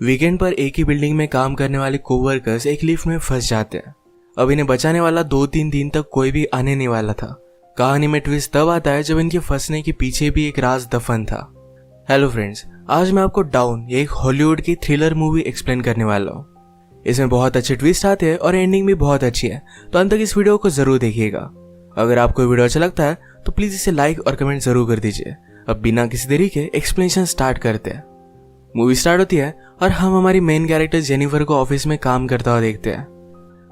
Weekend पर एक ही building में काम करने वाले कोवर्कर्स एक लिफ्ट में फंस जाते हैं। अब इन्हें बचाने वाला 2-3 दिन तक कोई भी आने नहीं वाला था। कहानी में ट्विस्ट तब आता है जब इनके फंसने के पीछे भी एक राज दफन था। हेलो फ्रेंड्स, आज मैं आपको डाउन ये एक हॉलीवुड की थ्रिलर मूवी एक्सप्लेन करने वाला हूँ। इसमें बहुत अच्छे ट्विस्ट आते हैं और एंडिंग भी बहुत अच्छी है, तो अंत तक इस वीडियो को जरूर देखिएगा। अगर आपको वीडियो अच्छा लगता है तो प्लीज इसे लाइक और कमेंट जरूर कर दीजिए। अब बिना किसी देरी के एक्सप्लेनेशन स्टार्ट करते हैं। मूवी स्टार्ट होती है और हम हमारी मेन कैरेक्टर जेनिफर को ऑफिस में काम करता हुआ देखते हैं।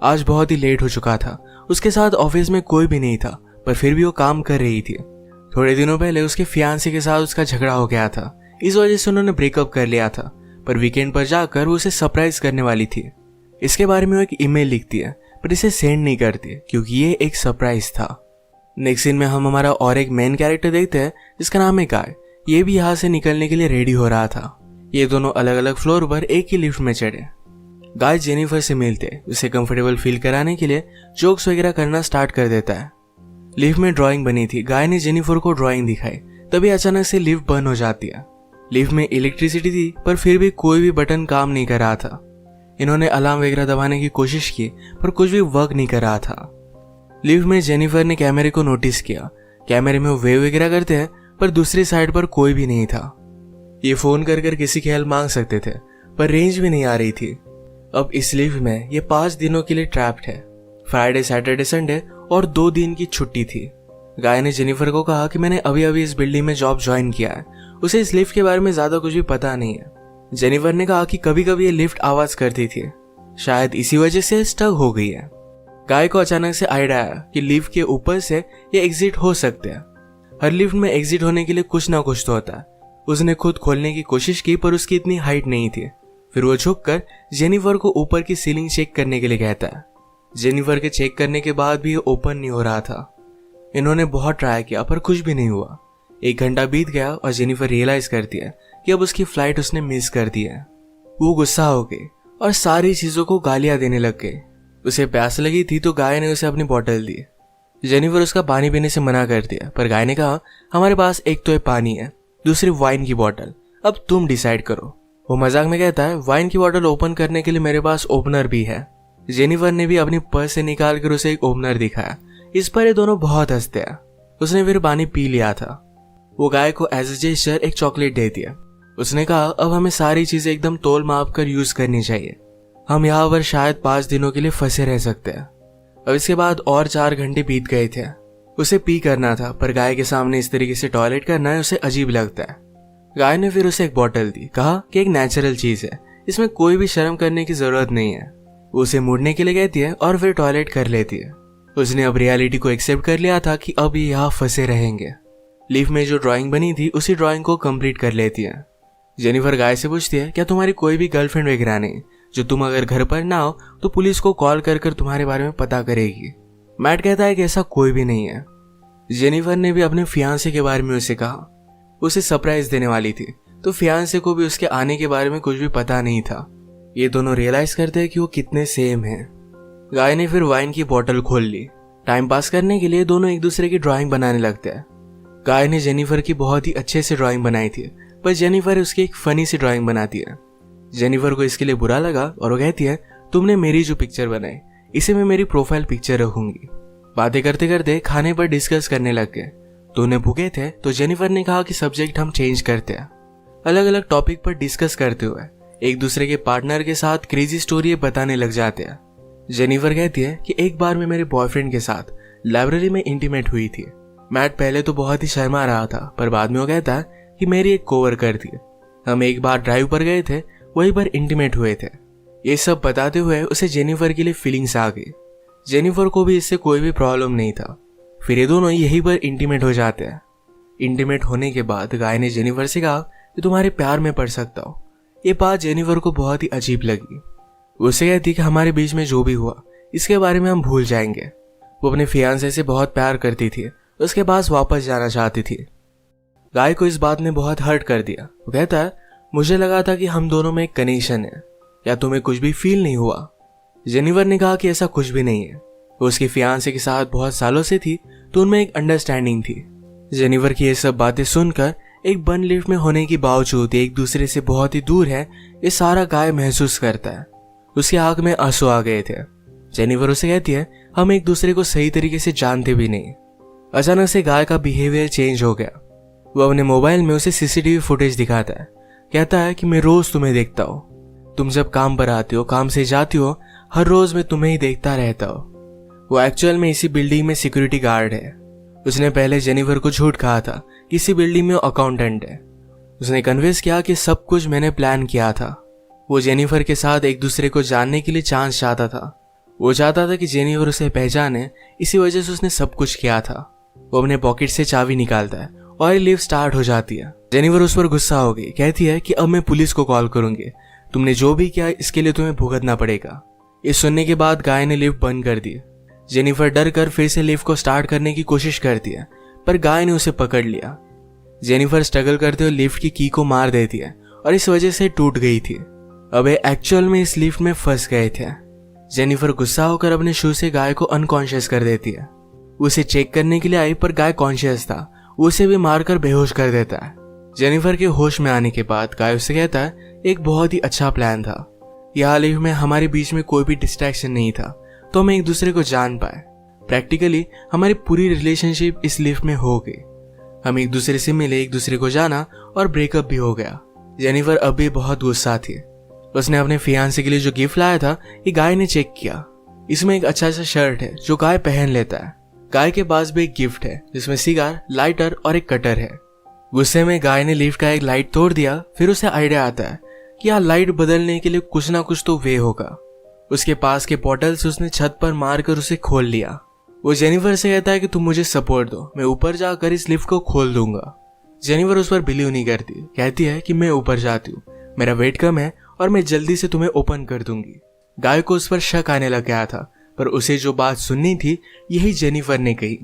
आज बहुत ही लेट हो चुका था। उसके साथ ऑफिस में कोई भी नहीं था, पर फिर भी वो काम कर रही थी। थोड़े दिनों पहले उसके फियांसे के साथ उसका झगड़ा हो गया था, इस वजह से उन्होंने ब्रेकअप कर लिया था। पर वीकेंड पर जाकर वो उसे सरप्राइज करने वाली थी। इसके बारे में वो एक ईमेल लिखती है, पर इसे सेंड नहीं करती क्योंकि ये एक सरप्राइज था। नेक्स्ट सीन में हम हमारा और एक मेन कैरेक्टर देखते हैं जिसका नाम है गाय। ये भी यहाँ से निकलने के लिए रेडी हो रहा था। ये दोनों अलग अलग फ्लोर पर एक ही लिफ्ट में चढ़े। गाय जेनिफर से मिलते उसे कंफर्टेबल फील कराने के लिए जोक्स वगैरह करना स्टार्ट कर देता है। लिफ्ट में ड्राइंग बनी थी। गाय ने जेनिफर को ड्राइंग दिखाई, तभी अचानक से लिफ्ट बंद हो जाती है। लिफ्ट में इलेक्ट्रिसिटी थी, पर फिर भी कोई भी बटन काम नहीं कर रहा था। इन्होंने अलार्म वगैरह दबाने की कोशिश की, पर कुछ भी वर्क नहीं कर रहा था। लिफ्ट में जेनिफर ने कैमरे को नोटिस किया। कैमरे में वो वेव वगैरह करते हैं, पर दूसरी साइड पर कोई भी नहीं था। ये फोन कर किसी की हेल्प मांग सकते थे, पर रेंज भी नहीं आ रही थी। अब इस लिफ्ट में ये 5 दिनों के लिए ट्रैप्ड है। फ्राइडे, सैटरडे, संडे और 2 दिन की छुट्टी थी। गाय ने जेनिफर को कहा कि मैंने अभी अभी इस बिल्डिंग में जॉब ज्वाइन किया है, उसे इस लिफ्ट के बारे में ज्यादा कुछ भी पता नहीं है। जेनिफर ने कहा कि कभी कभी ये लिफ्ट आवाज करती थी, शायद इसी वजह से स्टक हो गई है। गाय को अचानक से आइडिया आया कि लिफ्ट के ऊपर से ये एग्जिट हो सकते हैं। हर लिफ्ट में एग्जिट होने के लिए कुछ ना कुछ तो होता है। उसने खुद खोलने की कोशिश की, पर उसकी इतनी हाइट नहीं थी। फिर वो झुककर जेनिफर को ऊपर की सीलिंग चेक करने के लिए कहता है। जेनिफर के चेक करने के बाद भी ये ओपन नहीं हो रहा था। इन्होंने बहुत ट्राई किया, पर कुछ भी नहीं हुआ। 1 घंटा बीत गया और जेनिफर रियलाइज करती है कि अब उसकी फ्लाइट उसने मिस कर दी है। वो गुस्सा हो गई और सारी चीजों को गालियां देने लग गई। उसे प्यास लगी थी तो गाय ने उसे अपनी बोतल दी। जेनिफर उसका पानी पीने से मना कर दिया, पर गाय ने कहा हमारे पास एक तो पानी है, दूसरी वाइन की बोतल, अब तुम डिसाइड करो। वो मजाक में कहता है वाइन की बोतल ओपन करने के लिए मेरे पास ओपनर भी है। जेनिफर ने भी अपनी पर्स से निकाल कर उसे एक ओपनर दिखाया। इस पर ये दोनों बहुत हंसते हैं। उसने फिर पानी पी लिया था। वो गाय को एज ए जेस्चर एक चॉकलेट दे दिया। उसने कहा अब हमें सारी चीजें एकदम तोल माप कर यूज करनी चाहिए। हम यहाँ पर शायद 5 दिनों के लिए फंसे रह सकते हैं। अब इसके बाद और 4 घंटे बीत गए थे। उसे पी करना था, पर गाय के सामने इस तरीके से टॉयलेट करना है उसे अजीब लगता है। गाय ने फिर उसे एक बोतल दी, कहा कि एक नेचुरल चीज है, इसमें कोई भी शर्म करने की जरूरत नहीं है। वो उसे मुड़ने के लिए कहती है और फिर टॉयलेट कर लेती है। उसने अब रियलिटी को एक्सेप्ट कर लिया था कि अब ये यहाँ फंसे रहेंगे। लिफ्ट में जो ड्राइंग बनी थी उसी ड्राइंग को कंप्लीट कर लेती है। जेनिफर गाय से पूछती है क्या तुम्हारी कोई भी गर्लफ्रेंड वगैरह नहीं, जो तुम अगर घर पर ना हो तो पुलिस को कॉल कर तुम्हारे बारे में पता करेगी। मैट कहता है कि ऐसा कोई भी नहीं है। जेनिफर ने भी अपने फियांसे के बारे में उसे कहा। उसे सरप्राइज देने वाली थी, तो फियांसे को भी उसके आने के बारे में कुछ भी पता नहीं था। ये दोनों रियलाइज करते हैं कि वो कितने सेम हैं। गाय ने फिर वाइन की बोतल खोल ली। टाइम पास करने के लिए दोनों एक दूसरे की ड्राइंग बनाने लगते हैं। गाय ने जेनिफर की बहुत ही अच्छे से ड्राइंग बनाई थी, पर जेनिफर उसकी एक फनी सी ड्राइंग बनाती है। जेनिफर को इसके लिए बुरा लगा और वो कहती है तुमने मेरी जो पिक्चर बनाई इसे मैं मेरी प्रोफाइल पिक्चर रखूंगी। बातें करते करते खाने पर डिस्कस करने लग गए। दोनों भूखे थे तो जेनिफर ने कहा कि सब्जेक्ट हम चेंज करते हैं। अलग अलग टॉपिक पर डिस्कस करते हुए एक दूसरे के पार्टनर के साथ क्रेजी स्टोरी बताने लग जाते हैं। जेनिफर कहती है कि एक बार मैं मेरे बॉयफ्रेंड के साथ लाइब्रेरी में इंटीमेट हुई थी। मैट पहले तो बहुत ही शर्मा रहा था, पर बाद में वो कहता है कि मेरी एक कोवर्कर थी। हम एक बार ड्राइव पर गए थे, वहीं पर इंटीमेट हुए थे। ये सब बताते हुए उसे जेनिफर के लिए फीलिंग्स आ गई। जेनिफर को भी इससे कोई भी प्रॉब्लम नहीं था। फिर ये दोनों यहीं पर इंटीमेट हो जाते हैं। इंटीमेट होने के बाद गाय ने जेनिफर से कहा कि तुम्हारे प्यार में पड़ सकता हो। ये बात जेनिफर को बहुत ही अजीब लगी। उससे कहती कि हमारे बीच में जो भी हुआ इसके बारे में हम भूल जाएंगे। वो अपने फियांसे से बहुत प्यार करती थी, उसके पास वापस जाना चाहती थी। गाय को इस बात ने बहुत हर्ट कर दिया। वो कहता है मुझे लगा था कि हम दोनों में एक कनेक्शन है, या तुम्हें कुछ भी फील नहीं हुआ। जेनिफर ने कहा कि ऐसा कुछ भी नहीं है। वो उसके फियांसे के साथ बहुत सालों से थी, तो उनमें एक अंडरस्टैंडिंग थी। जेनिफर की ये सब बातें सुनकर एक बंद लिफ्ट में होने के बावजूद एक दूसरे से बहुत ही दूर है, ये सारा गाय महसूस करता है। उसकी आंख में आंसू आ गए थे। जेनिफर उसे कहती है हम एक दूसरे को सही तरीके से जानते भी नहीं। अचानक से गाय का बिहेवियर चेंज हो गया। वो अपने मोबाइल में उसे सीसीटीवी फुटेज दिखाता है। कहता है कि मैं रोज तुम्हें देखता हूँ, तुम जब काम पर आती हो, काम से जाती हो, हर रोज मैं तुम्हें ही देखता रहता हूँ। वो एक्चुअल में इसी बिल्डिंग में सिक्योरिटी गार्ड है। उसने पहले जेनिफर को झूठ कहा था कि इसी बिल्डिंग में अकाउंटेंट है। उसने कन्विंस किया कि सब कुछ मैंने प्लान किया था। वो जेनिफर के साथ एक दूसरे को जानने के लिए चांस चाहता था। वो चाहता था कि जेनिफर उसे पहचाने, इसी वजह से उसने सब कुछ किया था। वो अपने पॉकेट से चाबी निकालता है और लिफ्ट स्टार्ट हो जाती है। जेनिफर उस पर गुस्सा हो गई, कहती है कि अब मैं पुलिस को कॉल करूंगी, तुमने जो भी किया इसके लिए तुम्हें भुगतना पड़ेगा। ये सुनने के बाद गाय ने लिफ्ट बंद कर दी। जेनिफर डर कर फिर से लिफ्ट को स्टार्ट करने की कोशिश करती है, पर गाय ने उसे पकड़ लिया। जेनिफर स्ट्रगल करते हुए लिफ्ट की की को मार देती है और इस वजह से टूट गई थी। अब एक्चुअल में इस लिफ्ट में फंस गए थे। जेनिफर गुस्सा होकर अपने शू से गाय को अनकॉन्शियस कर देती है। उसे चेक करने के लिए आई, पर गाय कॉन्शियस था। उसे भी मारकर बेहोश कर देता है। जेनिफर के होश में आने के बाद गाय उससे कहता है एक बहुत ही अच्छा प्लान था। यहाँ लिफ्ट में हमारे बीच में कोई भी डिस्ट्रैक्शन नहीं था, तो हम एक दूसरे को जान पाए। प्रैक्टिकली हमारी पूरी रिलेशनशिप इस लिफ्ट में हो गई। हम एक दूसरे से मिले, एक दूसरे को जाना और ब्रेकअप भी हो गया। जेनिफर अब भी बहुत गुस्सा थी। उसने अपने फियांसे के लिए जो गिफ्ट लाया था ये गाय ने चेक किया। इसमें एक अच्छा सा शर्ट है जो गाय पहन लेता है। गाय के पास भी एक गिफ्ट है जिसमें सिगार, लाइटर और एक कटर है। गुस्से में गाय ने लिफ्ट का एक लाइट तोड़ दिया। फिर उसे आइडिया आता है कि यहाँ लाइट बदलने के लिए कुछ ना कुछ तो वे होगा। उसके पास के पोर्टल से उसने छत पर मारकर उसे खोल लिया। वो जेनिफर से कहता है कि तुम मुझे सपोर्ट दो, मैं ऊपर जाकर इस लिफ्ट को खोल दूंगा। जेनिफर उस पर बिलीव नहीं करती, कहती है कि मैं ऊपर जाती हूँ, मेरा वेट कम है और मैं जल्दी से तुम्हें ओपन कर दूंगी। गाय को उस पर शक आने लग गया था, पर उसे जो बात सुननी थी यही जेनिफर ने कही।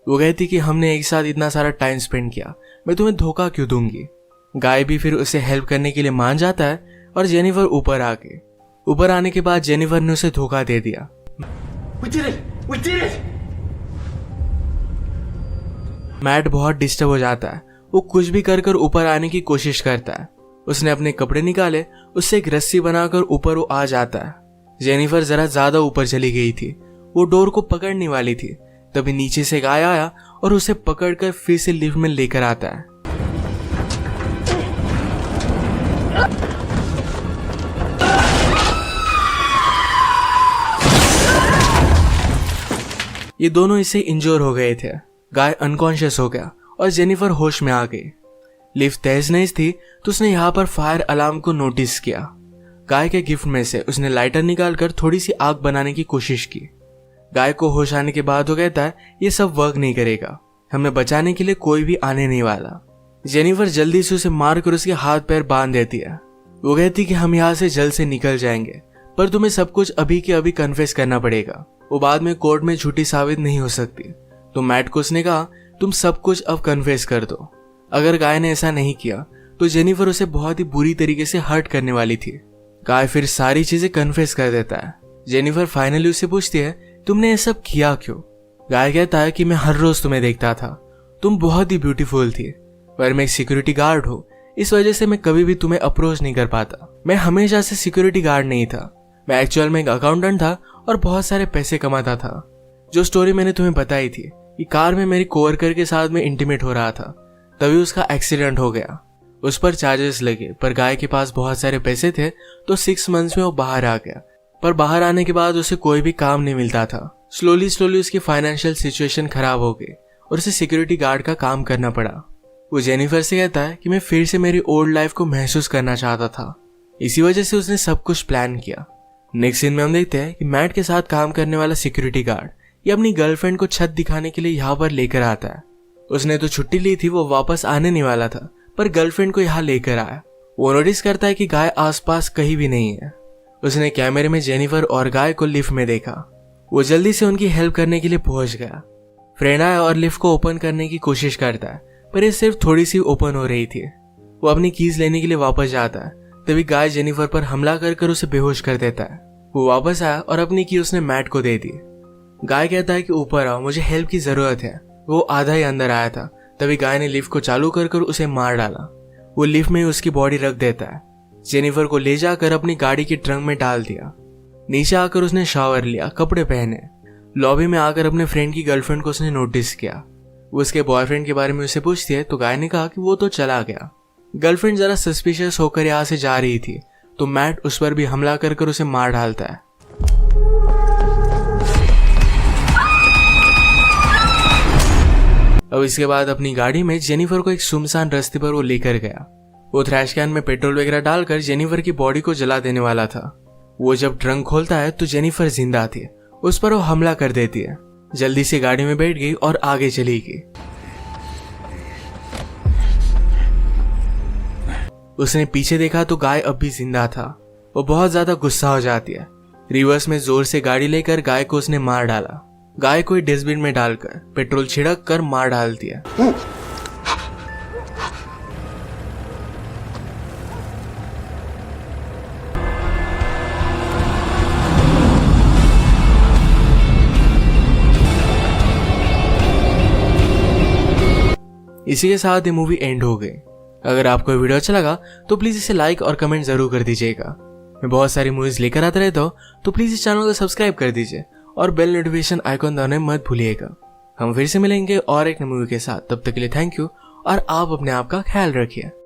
वो कहती कि हमने एक साथ इतना सारा टाइम स्पेंड किया, मैं तुम्हें धोखा क्यों दूंगी। गाय भी फिर उसे हेल्प करने के लिए मान जाता है और जेनिफर ऊपर आ गई। ऊपर आने के बाद जेनिफर ने उसे धोखा दे दिया। We did it! मैट बहुत डिस्टर्ब हो जाता है। वो कुछ भी कर कर ऊपर आने की कोशिश करता है। उसने अपने कपड़े निकाले, उससे एक रस्सी बनाकर ऊपर वो आ जाता है। जेनिफर जरा ज्यादा ऊपर चली गई थी। वो डोर को पकड़ने वाली थी, तभी नीचे से गाय आया और उसे पकड़कर फिर से लिफ्ट में लेकर आता है। ये दोनों इससे इंजोर हो गए थे। गाय अनकॉन्शियस हो गया और जेनिफर होश में आ गई। लिफ्ट तेज नहीं थी तो उसने यहाँ पर फायर अलार्म को नोटिस किया। गाय के गिफ्ट में से उसने लाइटर निकालकर थोड़ी सी आग बनाने की कोशिश की। गाय को होश आने के बाद वो कहता है ये सब वर्क नहीं करेगा, हमें बचाने के लिए कोई भी आने नहीं वाला। जेनिफर जल्दी से उसे मारकर उसके हाथ पैर बांध देती है। वो कहती कि हम यहाँ से जल्द से निकल जाएंगे, पर तुम्हें सब कुछ अभी के अभी कन्फेस करना पड़ेगा, वो बाद में कोर्ट में झूठी साबित नहीं हो सकती। तो मैट को उसने कहा तुम सब कुछ अब कन्फेस कर दो। अगर गाय ने ऐसा नहीं किया तो जेनिफर उसे बहुत ही बुरी तरीके से हर्ट करने वाली थी। गाय फिर सारी चीजें कन्फेस कर देता है। जेनिफर फाइनली उससे पूछती है तुमने ये सब किया क्यों। गाय कहता है कि मैं हर रोज तुम्हें देखता था, तुम बहुत ही ब्यूटीफुल थी, पर मैं एक सिक्योरिटी गार्ड हूँ, इस वजह से मैं कभी भी तुम्हें अप्रोच नहीं कर पाता। मैं हमेशा से सिक्योरिटी गार्ड नहीं था, मैं एक्चुअल में एक अकाउंटेंट था और बहुत सारे पैसे कमाता था। जो स्टोरी मैंने तुम्हें बताई थी कि कार में मेरी कोवर्कर के साथ में इंटीमेट हो रहा था, तभी उसका एक्सीडेंट हो गया। उस पर चार्जेस लगे, पर गाय के पास बहुत सारे पैसे थे तो 6 मंथ्स में वो बाहर आ गया। पर बाहर आने के बाद उसे कोई भी काम नहीं मिलता था। स्लोली उसकी फाइनेंशियल सिचुएशन खराब हो गई और उसे सिक्योरिटी गार्ड का काम करना पड़ा। वो जेनिफर से कहता है कि मैं फिर से मेरी ओल्ड लाइफ को महसूस करना चाहता था, इसी वजह से उसने सब कुछ प्लान किया। नेक्स्ट सीन में हम देखते हैं कि मैट के साथ काम करने वाला सिक्योरिटी गार्ड ये अपनी गर्लफ्रेंड को छत दिखाने के लिए यहाँ पर लेकर आता है। उसने तो छुट्टी ली थी, वो वापस आने नहीं वाला था, पर गर्लफ्रेंड को यहाँ लेकर आया। वो नोटिस करता है कि गाय आसपास कहीं भी नहीं है। उसने कैमरे में जेनिफर और गाय को लिफ्ट में देखा। वो जल्दी से उनकी हेल्प करने के लिए पहुंच गया। फ्रेंड आया और लिफ्ट को ओपन करने की कोशिश करता है, पर ये सिर्फ थोड़ी सी ओपन हो रही थी। वो अपनी कीज लेने के लिए वापस जाता है, तभी गाय जेनिफर पर हमला कर उसे बेहोश कर देता है। वो वापस आया और अपनी की उसने मैट को दे दी। गाय कहता है कि ऊपर आओ, मुझे हेल्प की जरूरत है। वो आधा ही अंदर आया था तभी गाय ने लिफ्ट को चालू कर उसे मार डाला। वो लिफ्ट में उसकी बॉडी रख देता है। जेनिफर को ले जाकर अपनी गाड़ी के ट्रंक में डाल दिया। नीचे आकर उसने शावर लिया, कपड़े पहने। लॉबी में आकर अपने फ्रेंड की गर्लफ्रेंड को उसने नोटिस किया। वो उसके बॉयफ्रेंड के बारे में उसे पूछती है तो गाय ने कहा कि वो तो चला गया। गर्लफ्रेंड जरा सस्पिशियस होकर यहाँ से जा रही थी तो मैट उस पर भी हमला कर उसे मार डालता है। अब इसके बाद अपनी गाड़ी में जेनिफर को एक सुनसान रास्ते पर वो लेकर गया। वो थ्रैश कैन में पेट्रोल वगैरह डालकर जेनिफर की बॉडी को जला देने वाला था। वो जब ट्रंक खोलता है तो जेनिफर जिंदा थी। उस पर वो हमला कर देती है। जल्दी से गाड़ी में बैठ गई और आगे चली गई। उसने पीछे देखा तो गाय अब भी जिंदा था। वो बहुत ज्यादा गुस्सा हो जाती है। रिवर्स में जोर से गाड़ी लेकर गाय को उसने मार डाला। गाय को डस्टबिन में डालकर पेट्रोल छिड़क कर मार डाल दिया। इसी के साथ ये मूवी एंड हो गई। अगर आपको ये वीडियो अच्छा लगा तो प्लीज इसे लाइक और कमेंट जरूर कर दीजिएगा। मैं बहुत सारी मूवीज लेकर आता रहता हूँ तो प्लीज इस चैनल को सब्सक्राइब कर दीजिए और बेल नोटिफिकेशन आइकॉन दबाना मत भूलिएगा। हम फिर से मिलेंगे और एक नई मूवी के साथ। तब तक के लिए थैंक यू और आप अपने आप का ख्याल रखिए।